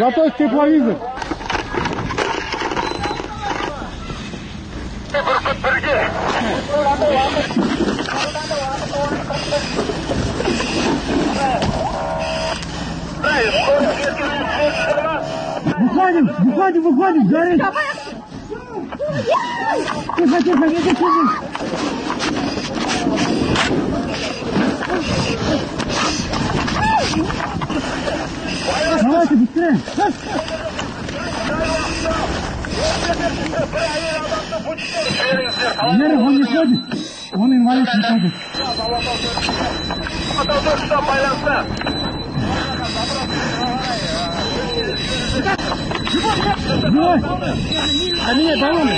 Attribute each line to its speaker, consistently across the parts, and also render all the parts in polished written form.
Speaker 1: Готовь тепловизор. Выходим, горит. Тихо, не тихо. Давайте, быстрее. Вера, он не ходит. Он инвалид не ходит. Давай. А меня баллоны.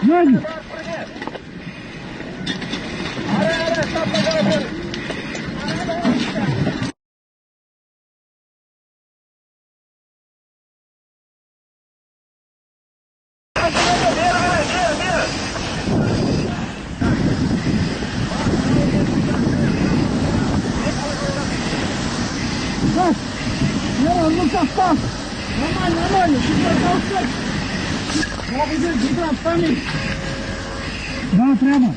Speaker 1: Сзади! Так, нормально, да, прямо.